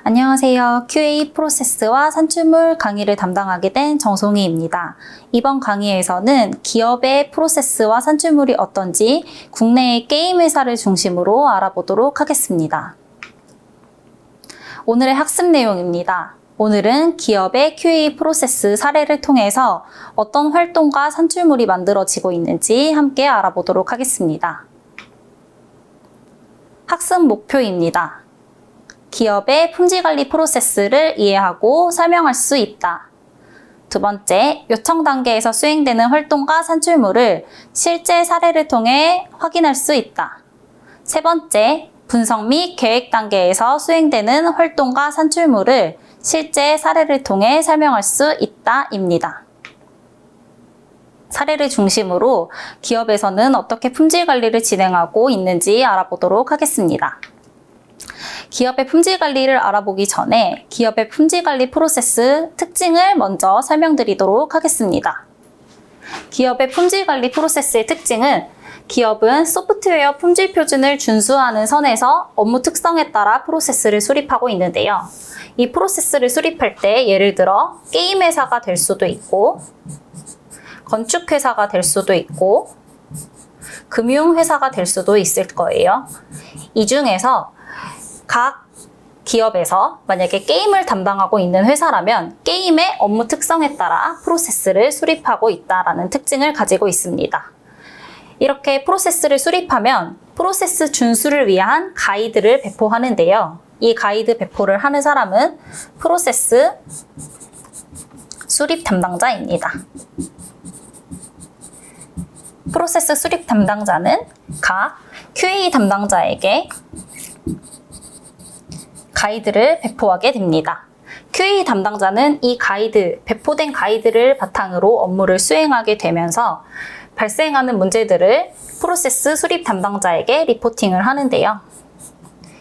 안녕하세요. QA 프로세스와 산출물 강의를 담당하게 된 정송희입니다. 이번 강의에서는 기업의 프로세스와 산출물이 어떤지 국내의 게임 회사를 중심으로 알아보도록 하겠습니다. 오늘의 학습 내용입니다. 오늘은 기업의 QA 프로세스 사례를 통해서 어떤 활동과 산출물이 만들어지고 있는지 함께 알아보도록 하겠습니다. 학습 목표입니다. 기업의 품질관리 프로세스를 이해하고 설명할 수 있다. 두 번째, 요청 단계에서 수행되는 활동과 산출물을 실제 사례를 통해 확인할 수 있다. 세 번째, 분석 및 계획 단계에서 수행되는 활동과 산출물을 실제 사례를 통해 설명할 수 있다입니다. 사례를 중심으로 기업에서는 어떻게 품질 관리를 진행하고 있는지 알아보도록 하겠습니다. 기업의 품질 관리를 알아보기 전에 기업의 품질 관리 프로세스 특징을 먼저 설명드리도록 하겠습니다. 기업의 품질 관리 프로세스의 특징은 기업은 소프트웨어 품질 표준을 준수하는 선에서 업무 특성에 따라 프로세스를 수립하고 있는데요. 이 프로세스를 수립할 때 예를 들어 게임 회사가 될 수도 있고 건축 회사가 될 수도 있고 금융 회사가 될 수도 있을 거예요. 이 중에서 각 기업에서 만약에 게임을 담당하고 있는 회사라면 게임의 업무 특성에 따라 프로세스를 수립하고 있다는 특징을 가지고 있습니다. 이렇게 프로세스를 수립하면 프로세스 준수를 위한 가이드를 배포하는데요. 이 가이드 배포를 하는 사람은 프로세스 수립 담당자입니다. 프로세스 수립 담당자는 각 QA 담당자에게 가이드를 배포하게 됩니다. QA 담당자는 이 가이드, 배포된 가이드를 바탕으로 업무를 수행하게 되면서 발생하는 문제들을 프로세스 수립 담당자에게 리포팅을 하는데요.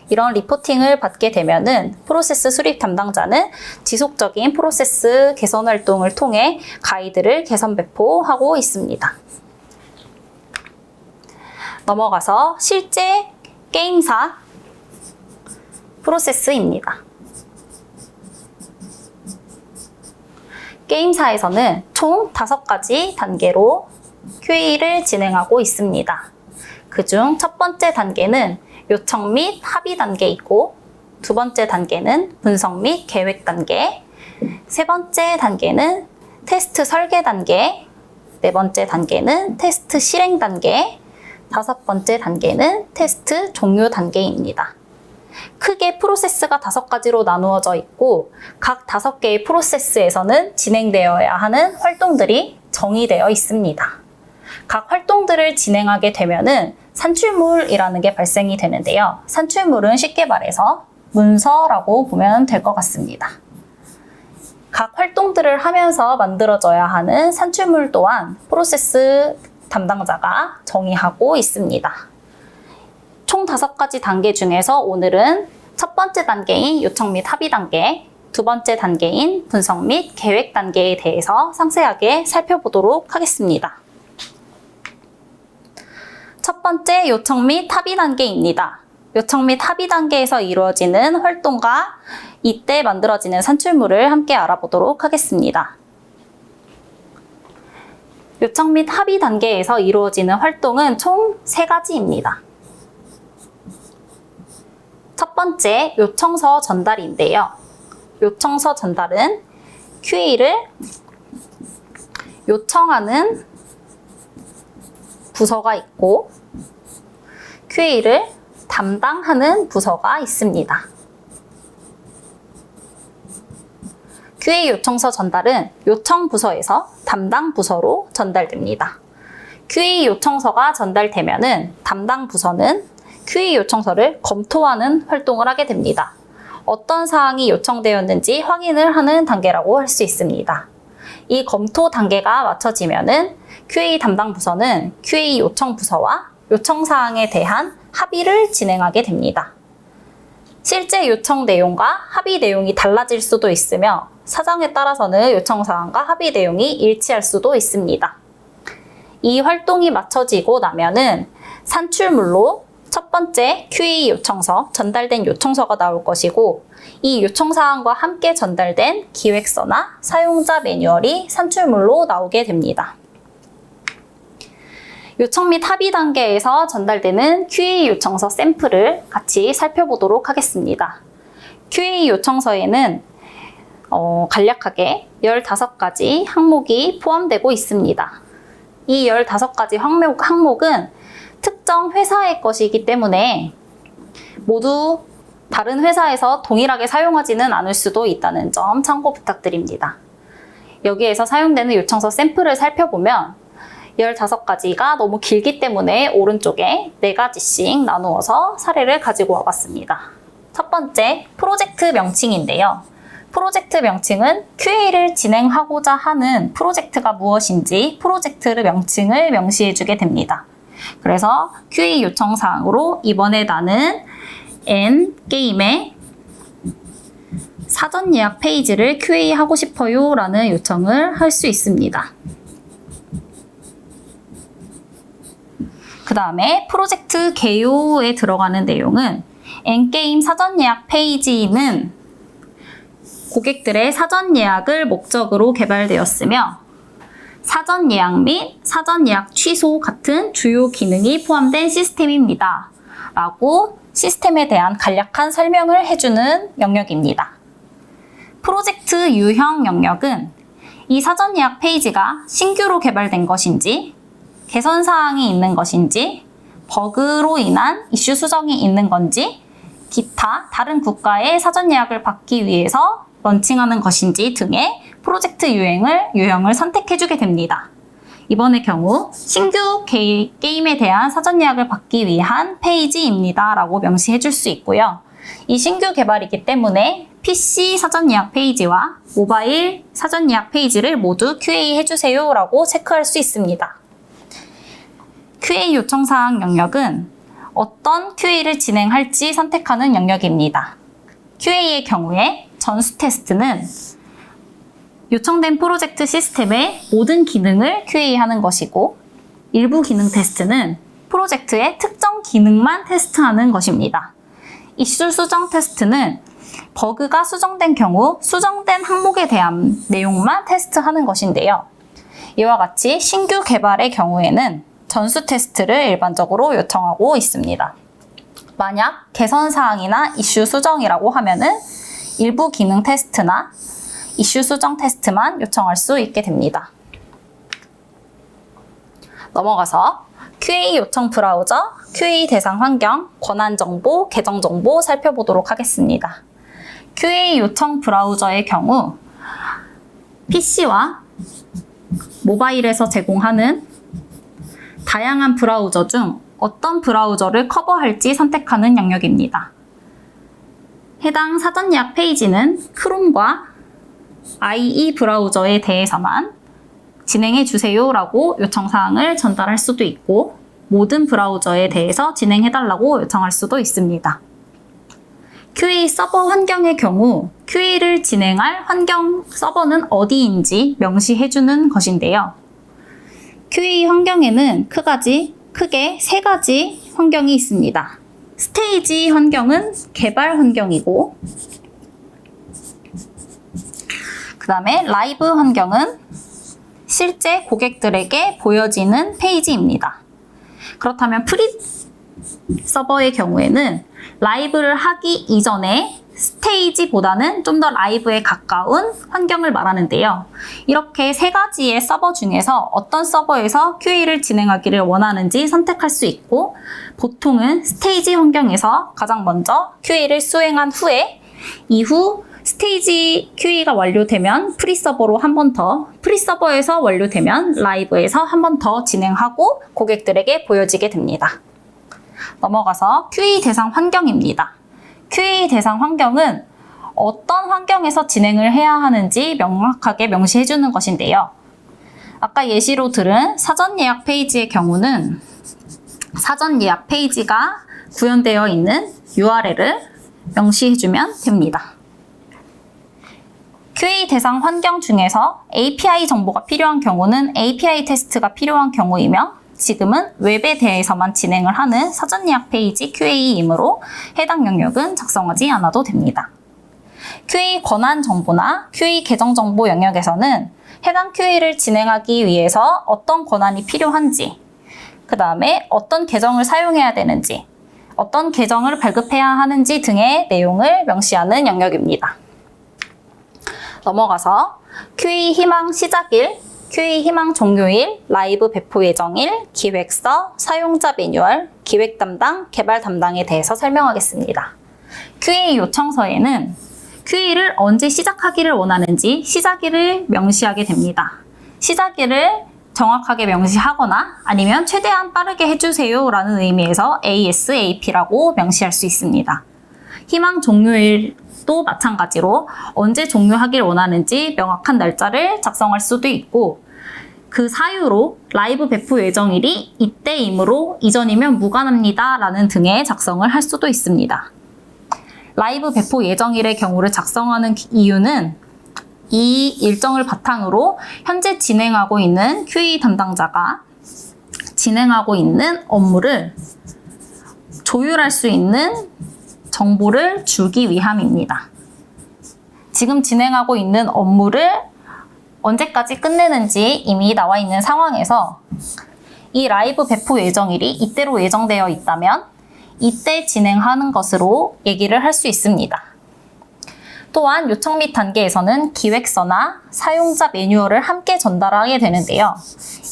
이런 리포팅을 받게 되면은 프로세스 수립 담당자는 지속적인 프로세스 개선 활동을 통해 가이드를 개선 배포하고 있습니다. 넘어가서 실제 게임사 프로세스입니다. 게임사에서는 총 5가지 단계로 QA를 진행하고 있습니다. 그중 첫 번째 단계는 요청 및 합의 단계이고, 두 번째 단계는 분석 및 계획 단계, 세 번째 단계는 테스트 설계 단계, 네 번째 단계는 테스트 실행 단계, 다섯 번째 단계는 테스트 종료 단계입니다. 크게 프로세스가 5가지로 나누어져 있고 각 5개의 프로세스에서는 진행되어야 하는 활동들이 정의되어 있습니다. 각 활동들을 진행하게 되면은 산출물이라는 게 발생이 되는데요. 산출물은 쉽게 말해서 문서라고 보면 될 것 같습니다. 각 활동들을 하면서 만들어져야 하는 산출물 또한 프로세스 담당자가 정의하고 있습니다. 총 5가지 단계 중에서 오늘은 첫 번째 단계인 요청 및 합의 단계, 두 번째 단계인 분석 및 계획 단계에 대해서 상세하게 살펴보도록 하겠습니다. 첫 번째 요청 및 합의 단계입니다. 요청 및 합의 단계에서 이루어지는 활동과 이때 만들어지는 산출물을 함께 알아보도록 하겠습니다. 요청 및 합의 단계에서 이루어지는 활동은 총 3가지입니다. 첫 번째, 요청서 전달인데요. 요청서 전달은 QA를 요청하는 부서가 있고 QA를 담당하는 부서가 있습니다. QA 요청서 전달은 요청 부서에서 담당 부서로 전달됩니다. QA 요청서가 전달되면은 담당 부서는 QA 요청서를 검토하는 활동을 하게 됩니다. 어떤 사항이 요청되었는지 확인을 하는 단계라고 할 수 있습니다. 이 검토 단계가 마쳐지면은 QA 담당 부서는 QA 요청 부서와 요청 사항에 대한 합의를 진행하게 됩니다. 실제 요청 내용과 합의 내용이 달라질 수도 있으며 사정에 따라서는 요청 사항과 합의 내용이 일치할 수도 있습니다. 이 활동이 마쳐지고 나면은 산출물로 첫 번째 QA 요청서, 전달된 요청서가 나올 것이고 이 요청사항과 함께 전달된 기획서나 사용자 매뉴얼이 산출물로 나오게 됩니다. 요청 및 합의 단계에서 전달되는 QA 요청서 샘플을 같이 살펴보도록 하겠습니다. QA 요청서에는 간략하게 15가지 항목이 포함되고 있습니다. 이 15가지 항목은 특정 회사의 것이기 때문에 모두 다른 회사에서 동일하게 사용하지는 않을 수도 있다는 점 참고 부탁드립니다. 여기에서 사용되는 요청서 샘플을 살펴보면 15가지가 너무 길기 때문에 오른쪽에 4가지씩 나누어서 사례를 가지고 와봤습니다. 첫 번째, 프로젝트 명칭인데요. 프로젝트 명칭은 QA를 진행하고자 하는 프로젝트가 무엇인지 프로젝트 명칭을 명시해주게 됩니다. 그래서 QA 요청사항으로 이번에 나는 N게임의 사전 예약 페이지를 QA하고 싶어요 라는 요청을 할 수 있습니다. 그 다음에 프로젝트 개요에 들어가는 내용은 N게임 사전 예약 페이지는 고객들의 사전 예약을 목적으로 개발되었으며 사전 예약 및 사전 예약 취소 같은 주요 기능이 포함된 시스템입니다. 라고 시스템에 대한 간략한 설명을 해주는 영역입니다. 프로젝트 유형 영역은 이 사전 예약 페이지가 신규로 개발된 것인지, 개선 사항이 있는 것인지, 버그로 인한 이슈 수정이 있는 건지, 기타 다른 국가의 사전 예약을 받기 위해서 런칭하는 것인지 등의 프로젝트 유형을 선택해주게 됩니다. 이번의 경우 신규 게임에 대한 사전 예약을 받기 위한 페이지입니다 라고 명시해줄 수 있고요. 이 신규 개발이기 때문에 PC 사전 예약 페이지와 모바일 사전 예약 페이지를 모두 QA 해주세요 라고 체크할 수 있습니다. QA 요청사항 영역은 어떤 QA를 진행할지 선택하는 영역입니다. QA의 경우에 전수 테스트는 요청된 프로젝트 시스템의 모든 기능을 QA하는 것이고 일부 기능 테스트는 프로젝트의 특정 기능만 테스트하는 것입니다. 이슈 수정 테스트는 버그가 수정된 경우 수정된 항목에 대한 내용만 테스트하는 것인데요. 이와 같이 신규 개발의 경우에는 전수 테스트를 일반적으로 요청하고 있습니다. 만약 개선 사항이나 이슈 수정이라고 하면은 일부 기능 테스트나 이슈 수정 테스트만 요청할 수 있게 됩니다. 넘어가서 QA 요청 브라우저, QA 대상 환경, 권한 정보, 계정 정보 살펴보도록 하겠습니다. QA 요청 브라우저의 경우 PC와 모바일에서 제공하는 다양한 브라우저 중 어떤 브라우저를 커버할지 선택하는 영역입니다. 해당 사전 예약 페이지는 크롬과 IE 브라우저에 대해서만 진행해 주세요 라고 요청사항을 전달할 수도 있고 모든 브라우저에 대해서 진행해 달라고 요청할 수도 있습니다. QA 서버 환경의 경우 QA를 진행할 환경 서버는 어디인지 명시해 주는 것인데요. QA 환경에는 크게 3가지 환경이 있습니다. 스테이지 환경은 개발 환경이고 그 다음에 라이브 환경은 실제 고객들에게 보여지는 페이지입니다. 그렇다면 프리 서버의 경우에는 라이브를 하기 이전에 스테이지보다는 좀 더 라이브에 가까운 환경을 말하는데요. 이렇게 3가지의 서버 중에서 어떤 서버에서 QA를 진행하기를 원하는지 선택할 수 있고 보통은 스테이지 환경에서 가장 먼저 QA를 수행한 후에 이후 스테이지 QA가 완료되면 프리서버로 한 번 더, 프리서버에서 완료되면 라이브에서 한 번 더 진행하고 고객들에게 보여지게 됩니다. 넘어가서 QA 대상 환경입니다. QA 대상 환경은 어떤 환경에서 진행을 해야 하는지 명확하게 명시해 주는 것인데요. 아까 예시로 들은 사전 예약 페이지의 경우는 사전 예약 페이지가 구현되어 있는 URL을 명시해 주면 됩니다. QA 대상 환경 중에서 API 정보가 필요한 경우는 API 테스트가 필요한 경우이며 지금은 웹에 대해서만 진행을 하는 사전 예약 페이지 QA이므로 해당 영역은 작성하지 않아도 됩니다. QA 권한 정보나 QA 계정 정보 영역에서는 해당 QA를 진행하기 위해서 어떤 권한이 필요한지, 그 다음에 어떤 계정을 사용해야 되는지, 어떤 계정을 발급해야 하는지 등의 내용을 명시하는 영역입니다. 넘어가서 QA 희망 시작일, QA 희망 종료일, 라이브 배포 예정일, 기획서, 사용자 매뉴얼, 기획 담당, 개발 담당에 대해서 설명하겠습니다. QA 요청서에는 QA를 언제 시작하기를 원하는지 시작일을 명시하게 됩니다. 시작일을 정확하게 명시하거나 아니면 최대한 빠르게 해주세요 라는 의미에서 ASAP라고 명시할 수 있습니다. 희망 종료일도 마찬가지로 언제 종료하길 원하는지 명확한 날짜를 작성할 수도 있고, 그 사유로 라이브 배포 예정일이 이때이므로 이전이면 무관합니다 라는 등의 작성을 할 수도 있습니다. 라이브 배포 예정일의 경우를 작성하는 이유는 이 일정을 바탕으로 현재 진행하고 있는 QA 담당자가 진행하고 있는 업무를 조율할 수 있는 정보를 주기 위함입니다. 지금 진행하고 있는 업무를 언제까지 끝내는지 이미 나와 있는 상황에서 이 라이브 배포 예정일이 이때로 예정되어 있다면 이때 진행하는 것으로 얘기를 할 수 있습니다. 또한 요청 및 단계에서는 기획서나 사용자 매뉴얼을 함께 전달하게 되는데요.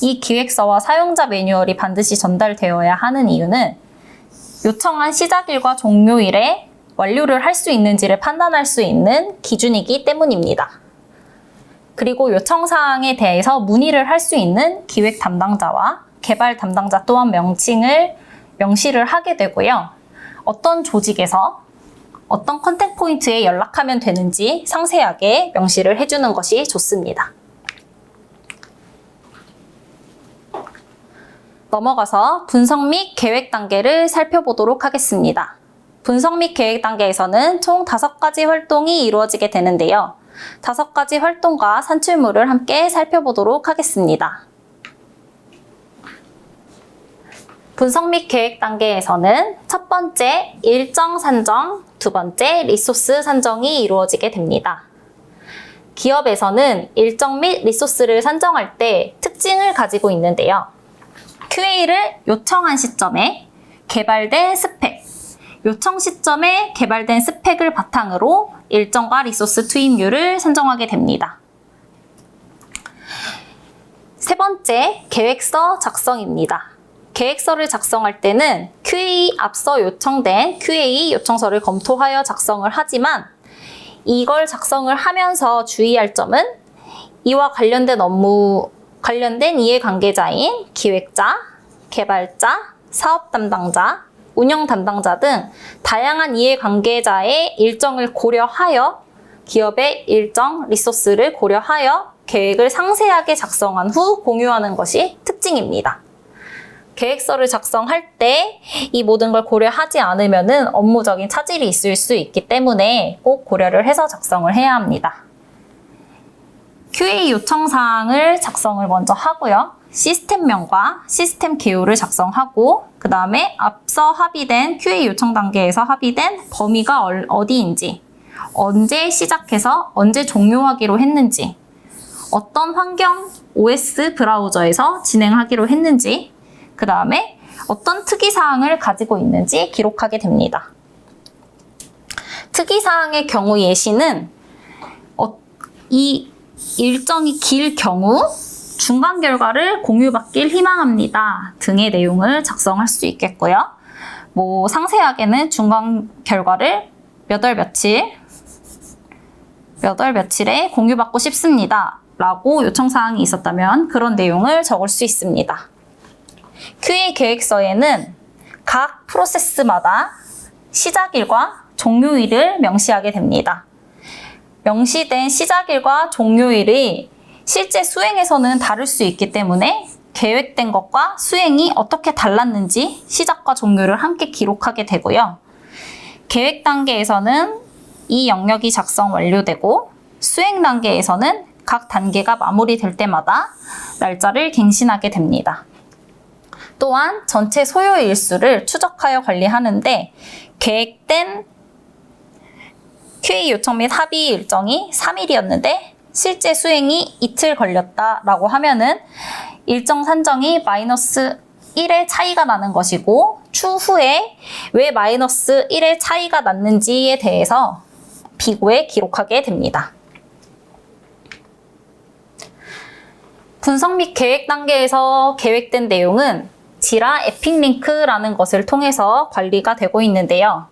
이 기획서와 사용자 매뉴얼이 반드시 전달되어야 하는 이유는 요청한 시작일과 종료일에 완료를 할 수 있는지를 판단할 수 있는 기준이기 때문입니다. 그리고 요청사항에 대해서 문의를 할 수 있는 기획 담당자와 개발 담당자 또한 명시를 하게 되고요. 어떤 조직에서 어떤 컨택 포인트에 연락하면 되는지 상세하게 명시를 해주는 것이 좋습니다. 넘어가서 분석 및 계획 단계를 살펴보도록 하겠습니다. 분석 및 계획 단계에서는 총 5가지 활동이 이루어지게 되는데요. 5가지 활동과 산출물을 함께 살펴보도록 하겠습니다. 분석 및 계획 단계에서는 첫 번째, 일정 산정, 두 번째, 리소스 산정이 이루어지게 됩니다. 기업에서는 일정 및 리소스를 산정할 때 특징을 가지고 있는데요. QA를 요청한 시점에 개발된 스펙, 요청 시점에 개발된 스펙을 바탕으로 일정과 리소스 투입률을 산정하게 됩니다. 세 번째, 계획서 작성입니다. 계획서를 작성할 때는 QA 앞서 요청된 QA 요청서를 검토하여 작성을 하지만 이걸 작성을 하면서 주의할 점은 이와 관련된 이해관계자인 기획자, 개발자, 사업 담당자, 운영 담당자 등 다양한 이해관계자의 일정을 고려하여 기업의 일정, 리소스를 고려하여 계획을 상세하게 작성한 후 공유하는 것이 특징입니다. 계획서를 작성할 때 이 모든 걸 고려하지 않으면 업무적인 차질이 있을 수 있기 때문에 꼭 고려를 해서 작성을 해야 합니다. QA 요청사항을 작성을 먼저 하고요. 시스템명과 시스템 개요를 작성하고 그 다음에 앞서 합의된 QA 요청 단계에서 합의된 범위가 어디인지, 언제 시작해서 언제 종료하기로 했는지, 어떤 환경 OS 브라우저에서 진행하기로 했는지, 그 다음에 어떤 특이사항을 가지고 있는지 기록하게 됩니다. 특이사항의 경우 예시는 이 일정이 길 경우 중간 결과를 공유받길 희망합니다 등의 내용을 작성할 수 있겠고요. 상세하게는 중간 결과를 몇 월 며칠에 공유받고 싶습니다 라고 요청사항이 있었다면 그런 내용을 적을 수 있습니다. QA 계획서에는 각 프로세스마다 시작일과 종료일을 명시하게 됩니다. 명시된 시작일과 종료일이 실제 수행에서는 다를 수 있기 때문에 계획된 것과 수행이 어떻게 달랐는지 시작과 종료를 함께 기록하게 되고요. 계획 단계에서는 이 영역이 작성 완료되고 수행 단계에서는 각 단계가 마무리될 때마다 날짜를 갱신하게 됩니다. 또한 전체 소요 일수를 추적하여 관리하는데 계획된 QA 요청 및 합의 일정이 3일이었는데 실제 수행이 이틀 걸렸다라고 하면은 일정 산정이 마이너스 1의 차이가 나는 것이고 추후에 왜 마이너스 1의 차이가 났는지에 대해서 비고에 기록하게 됩니다. 분석 및 계획 단계에서 계획된 내용은 지라 에픽링크라는 것을 통해서 관리가 되고 있는데요.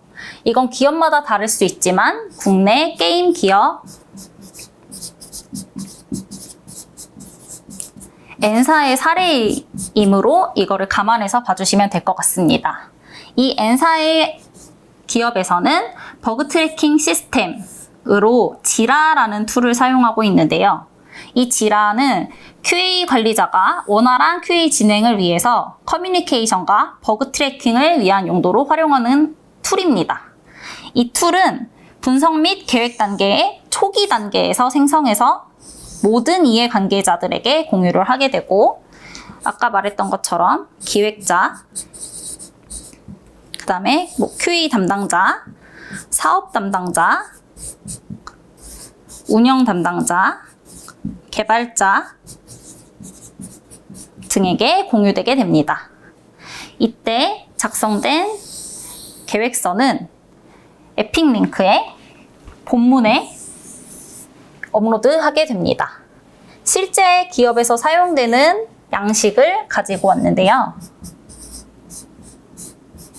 이건 기업마다 다를 수 있지만 국내 게임 기업 N사의 사례이므로 이거를 감안해서 봐주시면 될 것 같습니다. 이 N사의 기업에서는 버그 트래킹 시스템으로 지라라는 툴을 사용하고 있는데요. 이 지라는 QA 관리자가 원활한 QA 진행을 위해서 커뮤니케이션과 버그 트래킹을 위한 용도로 활용하는 툴입니다. 이 툴은 분석 및 계획 단계의 초기 단계에서 생성해서 모든 이해관계자들에게 공유를 하게 되고 아까 말했던 것처럼 기획자, 그 다음에 QA 담당자, 사업 담당자, 운영 담당자, 개발자 등에게 공유되게 됩니다. 이때 작성된 계획서는 에픽링크에 본문에 업로드하게 됩니다. 실제 기업에서 사용되는 양식을 가지고 왔는데요.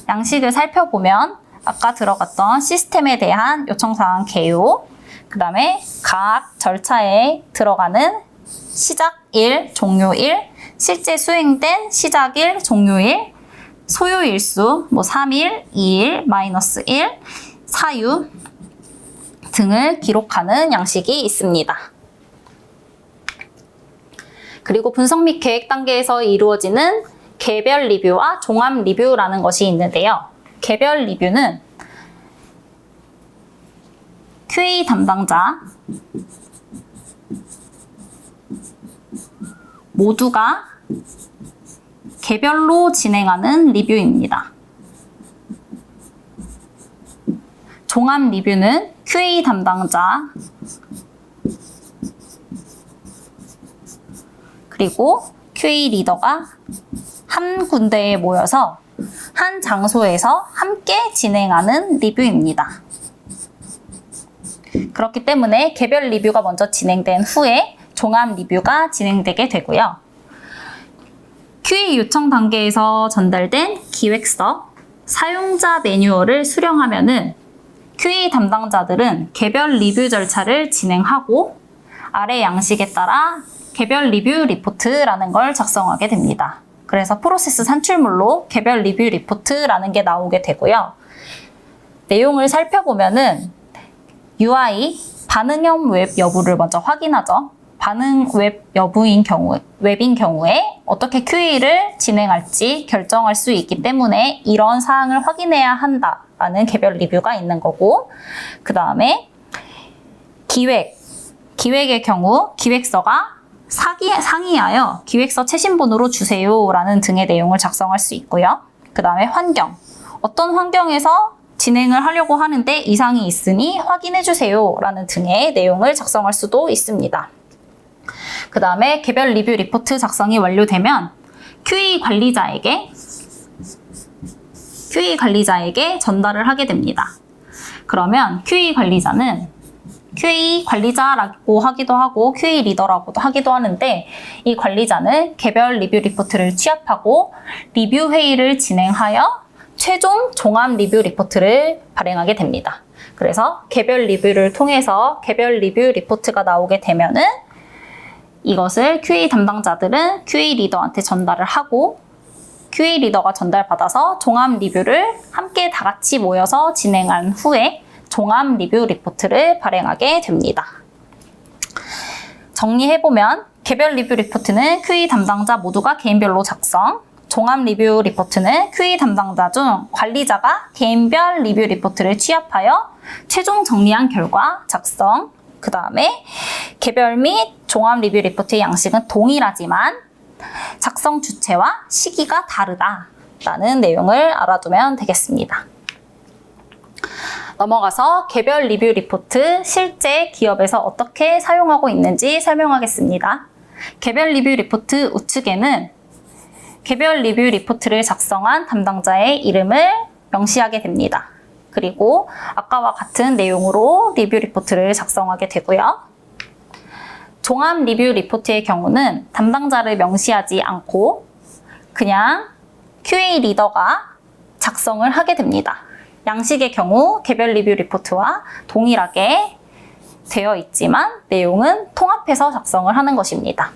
양식을 살펴보면 아까 들어갔던 시스템에 대한 요청사항 개요, 그 다음에 각 절차에 들어가는 시작일, 종료일, 실제 수행된 시작일, 종료일, 소요일수, 3일, 2일, 마이너스 1, 사유 등을 기록하는 양식이 있습니다. 그리고 분석 및 계획 단계에서 이루어지는 개별 리뷰와 종합 리뷰라는 것이 있는데요. 개별 리뷰는 QA 담당자 모두가 개별로 진행하는 리뷰입니다. 종합 리뷰는 QA 담당자 그리고 QA 리더가 한 군데에 모여서 한 장소에서 함께 진행하는 리뷰입니다. 그렇기 때문에 개별 리뷰가 먼저 진행된 후에 종합 리뷰가 진행되게 되고요. QA 요청 단계에서 전달된 기획서, 사용자 매뉴얼을 수령하면은 QA 담당자들은 개별 리뷰 절차를 진행하고 아래 양식에 따라 개별 리뷰 리포트라는 걸 작성하게 됩니다. 그래서 프로세스 산출물로 개별 리뷰 리포트라는 게 나오게 되고요. 내용을 살펴보면은 UI, 반응형 웹 여부를 먼저 확인하죠. 반응 웹 여부인 경우, 웹인 경우에 어떻게 QA를 진행할지 결정할 수 있기 때문에 이런 사항을 확인해야 한다라는 개별 리뷰가 있는 거고, 그 다음에 기획의 경우 기획서가 상의하여 기획서 최신본으로 주세요라는 등의 내용을 작성할 수 있고요. 그 다음에 환경, 어떤 환경에서 진행을 하려고 하는데 이상이 있으니 확인해주세요 라는 등의 내용을 작성할 수도 있습니다. 그 다음에 개별 리뷰 리포트 작성이 완료되면 QA 관리자에게 전달을 하게 됩니다. 그러면 QA 관리자는 QA 관리자라고 하기도 하고 QA 리더라고도 하기도 하는데, 이 관리자는 개별 리뷰 리포트를 취합하고 리뷰 회의를 진행하여 최종 종합 리뷰 리포트를 발행하게 됩니다. 그래서 개별 리뷰를 통해서 개별 리뷰 리포트가 나오게 되면은 이것을 QA 담당자들은 QA 리더한테 전달을 하고 QA 리더가 전달받아서 종합 리뷰를 함께 다 같이 모여서 진행한 후에 종합 리뷰 리포트를 발행하게 됩니다. 정리해보면 개별 리뷰 리포트는 QA 담당자 모두가 개인별로 작성, 종합 리뷰 리포트는 QA 담당자 중 관리자가 개인별 리뷰 리포트를 취합하여 최종 정리한 결과 작성, 그 다음에 개별 및 종합 리뷰 리포트의 양식은 동일하지만 작성 주체와 시기가 다르다라는 내용을 알아두면 되겠습니다. 넘어가서 개별 리뷰 리포트 실제 기업에서 어떻게 사용하고 있는지 설명하겠습니다. 개별 리뷰 리포트 우측에는 개별 리뷰 리포트를 작성한 담당자의 이름을 명시하게 됩니다. 그리고 아까와 같은 내용으로 리뷰 리포트를 작성하게 되고요. 종합 리뷰 리포트의 경우는 담당자를 명시하지 않고 그냥 QA 리더가 작성을 하게 됩니다. 양식의 경우 개별 리뷰 리포트와 동일하게 되어 있지만 내용은 통합해서 작성을 하는 것입니다.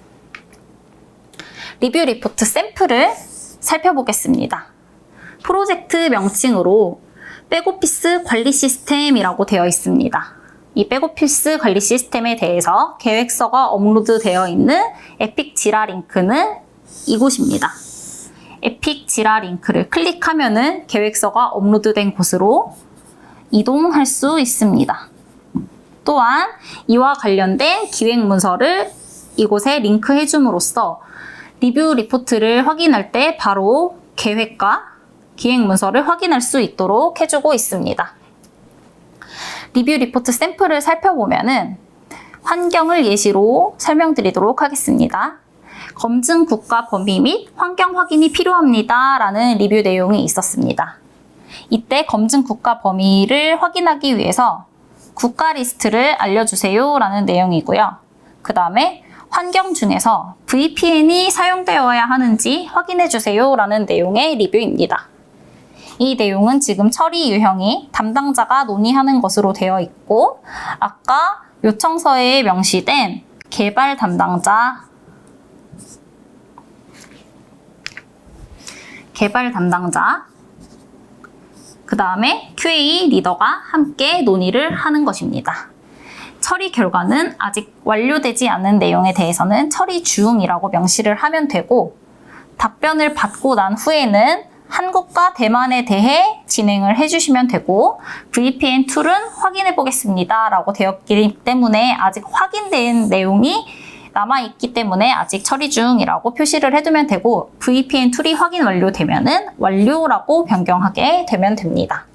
리뷰 리포트 샘플을 살펴보겠습니다. 프로젝트 명칭으로 백오피스 관리 시스템이라고 되어 있습니다. 이 백오피스 관리 시스템에 대해서 계획서가 업로드되어 있는 에픽 지라 링크는 이곳입니다. 에픽 지라 링크를 클릭하면은 계획서가 업로드된 곳으로 이동할 수 있습니다. 또한 이와 관련된 기획 문서를 이곳에 링크해 줌으로써 리뷰 리포트를 확인할 때 바로 계획과 기획 문서를 확인할 수 있도록 해주고 있습니다. 리뷰 리포트 샘플을 살펴보면은 환경을 예시로 설명드리도록 하겠습니다. 검증 국가 범위 및 환경 확인이 필요합니다 라는 리뷰 내용이 있었습니다. 이때 검증 국가 범위를 확인하기 위해서 국가 리스트를 알려주세요 라는 내용이고요. 그 다음에 환경 중에서 VPN이 사용되어야 하는지 확인해주세요 라는 내용의 리뷰입니다. 이 내용은 지금 처리 유형이 담당자가 논의하는 것으로 되어 있고 아까 요청서에 명시된 개발 담당자, 그 다음에 QA 리더가 함께 논의를 하는 것입니다. 처리 결과는 아직 완료되지 않은 내용에 대해서는 처리 중이라고 명시를 하면 되고 답변을 받고 난 후에는 한국과 대만에 대해 진행을 해주시면 되고 VPN 툴은 확인해 보겠습니다 라고 되었기 때문에 아직 확인된 내용이 남아있기 때문에 아직 처리 중이라고 표시를 해두면 되고 VPN 툴이 확인 완료되면은 완료라고 변경하게 되면 됩니다.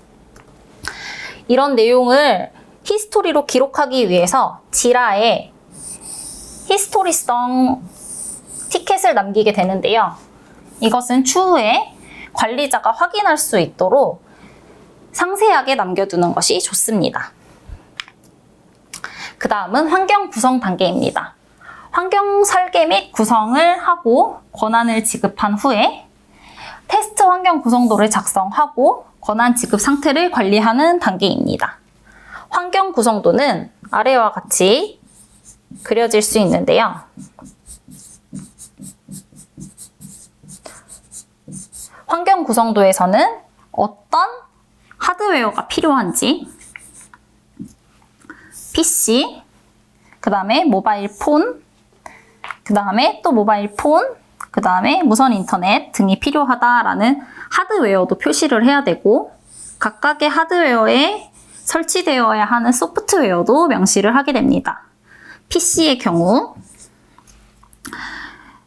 이런 내용을 히스토리로 기록하기 위해서 지라에 히스토리성 티켓을 남기게 되는데요. 이것은 추후에 관리자가 확인할 수 있도록 상세하게 남겨두는 것이 좋습니다. 그 다음은 환경 구성 단계입니다. 환경 설계 및 구성을 하고 권한을 지급한 후에 테스트 환경 구성도를 작성하고 권한 지급 상태를 관리하는 단계입니다. 환경 구성도는 아래와 같이 그려질 수 있는데요. 환경 구성도에서는 어떤 하드웨어가 필요한지 PC, 그 다음에 모바일 폰, 그 다음에 또 모바일 폰, 그 다음에 무선 인터넷 등이 필요하다라는 하드웨어도 표시를 해야 되고 각각의 하드웨어에 설치되어야 하는 소프트웨어도 명시를 하게 됩니다. PC의 경우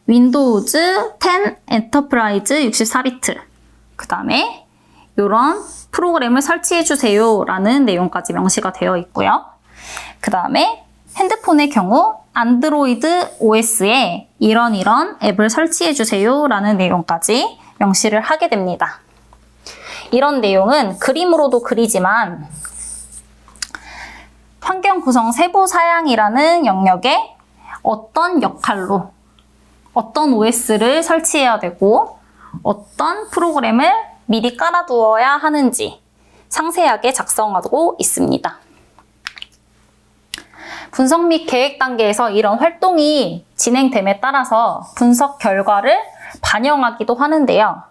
윈도우즈 10 엔터프라이즈 64비트 그 다음에 이런 프로그램을 설치해주세요 라는 내용까지 명시가 되어 있고요. 그 다음에 핸드폰의 경우 안드로이드 OS에 이런 앱을 설치해주세요 라는 내용까지 명시를 하게 됩니다. 이런 내용은 그림으로도 그리지만 환경 구성 세부 사양이라는 영역에 어떤 역할로 어떤 OS를 설치해야 되고 어떤 프로그램을 미리 깔아두어야 하는지 상세하게 작성하고 있습니다. 분석 및 계획 단계에서 이런 활동이 진행됨에 따라서 분석 결과를 반영하기도 하는데요.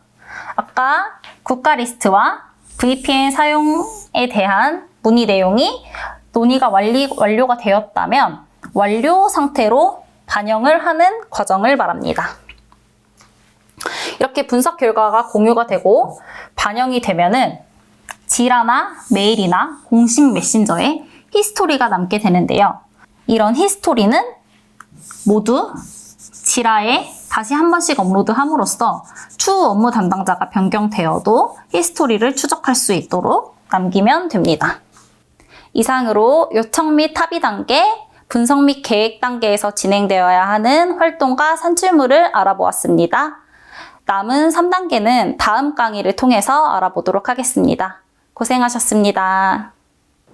아까 국가 리스트와 VPN 사용에 대한 문의 내용이 논의가 완료가 되었다면 완료 상태로 반영을 하는 과정을 말합니다. 이렇게 분석 결과가 공유가 되고 반영이 되면은 지라나 메일이나 공식 메신저에 히스토리가 남게 되는데요. 이런 히스토리는 모두 지라에 다시 한 번씩 업로드함으로써 추후 업무 담당자가 변경되어도 히스토리를 추적할 수 있도록 남기면 됩니다. 이상으로 요청 및 합의 단계, 분석 및 계획 단계에서 진행되어야 하는 활동과 산출물을 알아보았습니다. 남은 3단계는 다음 강의를 통해서 알아보도록 하겠습니다. 고생하셨습니다.